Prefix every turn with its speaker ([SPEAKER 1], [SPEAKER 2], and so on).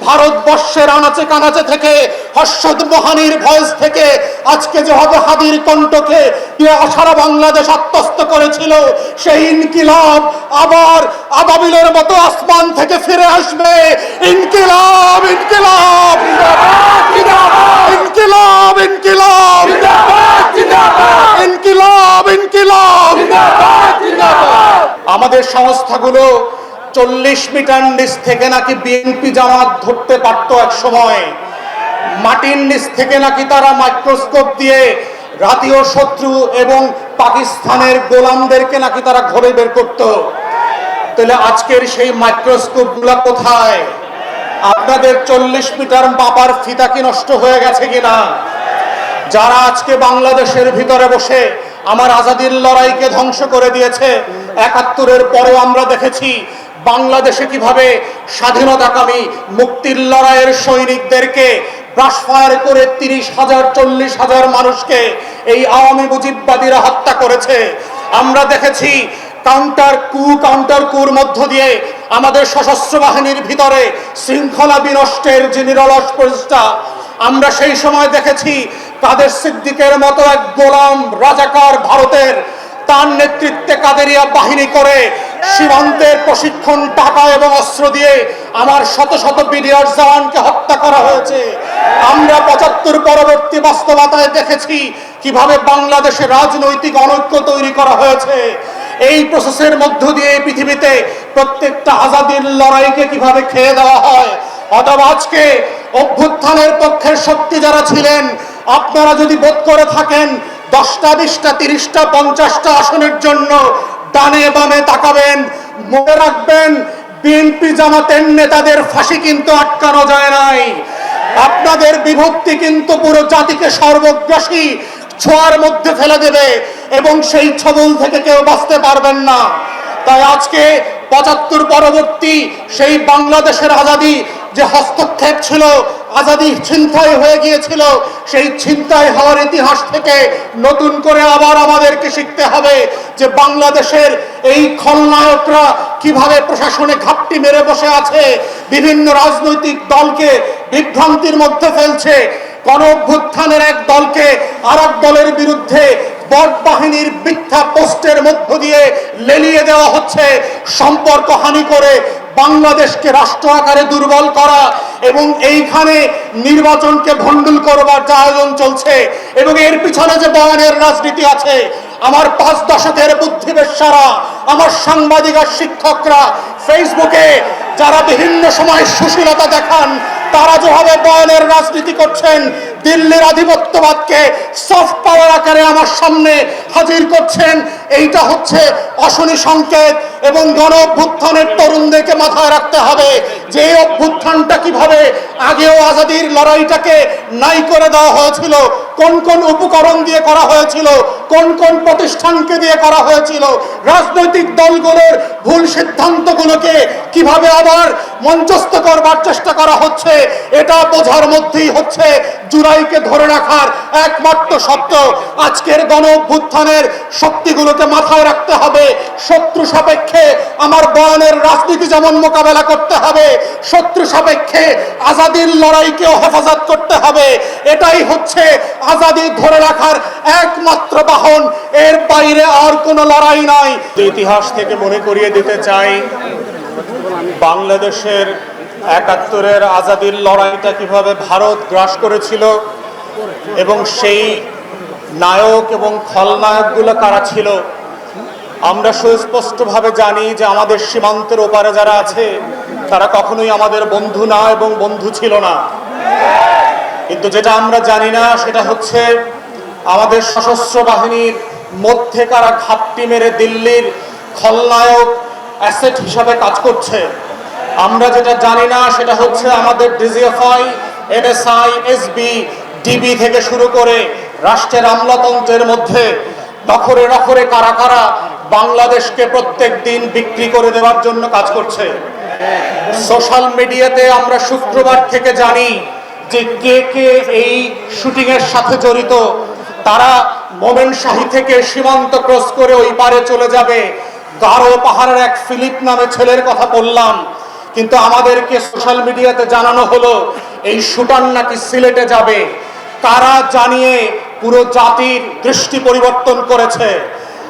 [SPEAKER 1] ভারতবর্ষের আনাচে কানাচে থেকে হর্ষদ মোহানির ভয়েস থেকে আজকে যেভাবে হাদির কণ্ঠকে দিয়ে সারা বাংলাদেশ আত্মস্থ করেছিল, সেই ইনকিলাব আবার আবাবিলের মতো আসমান থেকে ফিরে আসবে। ইনকিলাব ইনকিলাব ইনকিলাব ইনকিলাব ইনকিলাব ইনকিলাব। আমাদের সংস্থাগুলো 40 মিটার নিচ থেকে নাকি বিএনপি জামাত ধরতে পারত এক সময়, মাটির নিচ থেকে নাকি তারা মাইক্রোস্কোপ দিয়ে জাতীয় শত্রু এবং পাকিস্তানের গোলামদেরকে নাকি তারা ঘরে বের করত। তাহলে আজকের সেই মাইক্রোস্কোপ গুলা কোথায়? আপনাদের 40 মিটার মাপার ফিতা কি নষ্ট হয়ে গেছে কিনা? যারা আজকে বাংলাদেশের ভিতরে বসে আমার আজাদির লড়াইকে ধ্বংস করে দিয়েছে, ৭১-এর পরেও আমরা দেখেছি বাংলাদেশে কিভাবে স্বাধীনতাকামী মুক্তির লড়াইয়ের সৈনিকদেরকে ব্রাশফায়ার করে ৩০,০০০ ৪০,০০০ মানুষকে এই আওয়ামী মুজিববাদীরা হত্যা করেছে। আমরা দেখেছি কাউন্টার কুর মধ্য দিয়ে আমাদের সশস্ত্র বাহিনীর ভিতরে শৃঙ্খলা বিনষ্টের যে নিরলস প্রচেষ্টা। আমরা সেই সময় দেখেছি কাদের সিদ্দিকের মতো এক গোলাম রাজাকার ভারতের, তার নেতৃত্বে কাদেরিয়া বাহিনী করে সীমান্তের প্রশিক্ষণ, টাকা এবং অস্ত্র দিয়ে আমার শত শত বিডিআর জওয়ানকে হত্যা করা হয়েছে। আমরা ৭৫ পরবর্তী বাস্তবতায় দেখেছি কিভাবে বাংলাদেশে রাজনৈতিক অনৈক্য তৈরি করা হয়েছে। এই প্রসেসের মধ্য দিয়ে পৃথিবীতে প্রত্যেকটা আজাদির লড়াইকে কিভাবে খেয়ে দেওয়া হয়। অথবা আজকে অভ্যুত্থানের পক্ষের শক্তি যারা ছিলেন, আপনারা যদি বোধ করে থাকেন 10টা 20টা 30টা 50টা আসনের জন্য ডানে বামে তাকাবেন, মনে রাখবেন বিএনপি জামাতের নেতাদের ফাঁসি কিন্তু আটকানো যায় নাই। আপনাদের বিভক্তি কিন্তু পুরো জাতিকে সর্বগ্রাসী ছোঁয়ার মধ্যে ফেলে দেবে এবং সেই ছবল থেকে কেউ বাঁচতে পারবেন না। তাই আজকে ৭৫ পরবর্তী সেই বাংলাদেশের আজাদি যে হস্তক্ষেপ ছিল, আজাদি ছিনতাই হয়ে গিয়েছিল, সেই ছিনতাই হওয়ার ইতিহাস থেকে নতুন করে আবার আমাদেরকে শিখতে হবে যে বাংলাদেশের এই খলনায়করা কিভাবে প্রশাসনে ঘাপটি মেরে বসে আছে, বিভিন্ন রাজনৈতিক দলকে বিভ্রান্তির মধ্যে ফেলছে। গণ অভ্যুত্থানের এক দলকে আর এক দলের বিরুদ্ধে বট বাহিনীর মিথ্যা পোস্টের মধ্য দিয়ে লেলিয়ে দেওয়া হচ্ছে, সম্পর্ক হানি করে বাংলাদেশকে রাষ্ট্র আকারে দুর্বল করা এবং এইখানে নির্বাচনকে ভণ্ডুল করবার যে আয়োজন চলছে এবং এর পিছনে যে বয়ানের রাজনীতি আছে। আমার 5 দশকের বুদ্ধিবেশারা, আমার সাংবাদিক আর শিক্ষকরা ফেসবুকে যারা বিভিন্ন সময় সুশীলতা দেখান, তারা যেভাবে বয়ানের রাজনীতি করছেন, দিল্লির আধিপত্যবাদকে সফট পাওয়ার আকারে আমার সামনে হাজির করছেন, এইটা হচ্ছে অশনি সংকেত। এবং গণ অভ্যুত্থানের তরুণদেরকে মাথায় রাখতে হবে যে এই অভ্যুত্থানটা কিভাবে আগেও আজাদির লড়াইটাকে নাই করে দেওয়া হয়েছিল, কোন কোন উপকরণ দিয়ে করা হয়েছিল, কোন কোন প্রতিষ্ঠানকে দিয়ে করা হয়েছিল, রাজনৈতিক দলগুলোর ভুল সিদ্ধান্তগুলোকে কিভাবে আবার মঞ্চস্থ করবার চেষ্টা করা হচ্ছে। এটা বোঝার মধ্যেই হচ্ছে জুলাইকে ধরে রাখার একমাত্র শব্দ। আজকের গণ অভ্যুত্থানের শক্তিগুলোকে মাথায় রাখতে হবে। শত্রু সাপেক্ষে আমার বয়ানের রাজনীতি যেমন মোকাবেলা করতে হবে, শত্রু সাপেক্ষে আজাদির লড়াইকেও হেফাজত করতে হবে। এটাই হচ্ছে আজাদি ধরে রাখার একমাত্র বাহন, এর বাইরে আর কোনো লড়াই নাই। ইতিহাস থেকে মনে করিয়ে দিতে চাই বাংলাদেশের ৭১-এর আজাদির লড়াইটা কিভাবে ভারত গ্রাস করেছিল এবং সেই নায়ক এবং খলনায়কগুলো কারা ছিল। আমরা সুস্পষ্টভাবে জানি যে আমাদের সীমান্তের ওপারে যারা আছে তারা কখনোই আমাদের বন্ধু না এবং বন্ধু ছিল না। কিন্তু যেটা আমরা জানি না সেটা হচ্ছে আমাদের সশস্ত্র বাহিনীর মধ্যে কারা ঘাপটি মেরে দিল্লির খলনায়ক অ্যাসেট হিসাবে কাজ করছে। আমরা যেটা জানি না সেটা হচ্ছে আমাদের ডিজিএফআই, এনএসআই, এসবি, ডিবি থেকে শুরু করে রাষ্ট্রের আমলাতন্ত্রের মধ্যে নখরে নখরে কারা কারা বাংলাদেশকে প্রত্যেক দিন বিক্রি করে দেওয়ার জন্য কাজ করছে। সোশ্যাল মিডিয়াতে আমরা শুক্রবার থেকে জানি যে কে কে এই শুটিং এর সাথে জড়িত। তারা মোমেনশাহী থেকে সীমান্ত ক্রস করে ওই পারে চলে যাবে। গারো পাহাড়ের এক ফিলিপ নামে ছেলের কথা বললাম, কিন্তু আমাদেরকে সোশ্যাল মিডিয়াতে জানানো হলো এই শুটার নাকি সিলেটে যাবে। কারা জানিয়ে পুরো জাতির দৃষ্টি পরিবর্তন করেছে।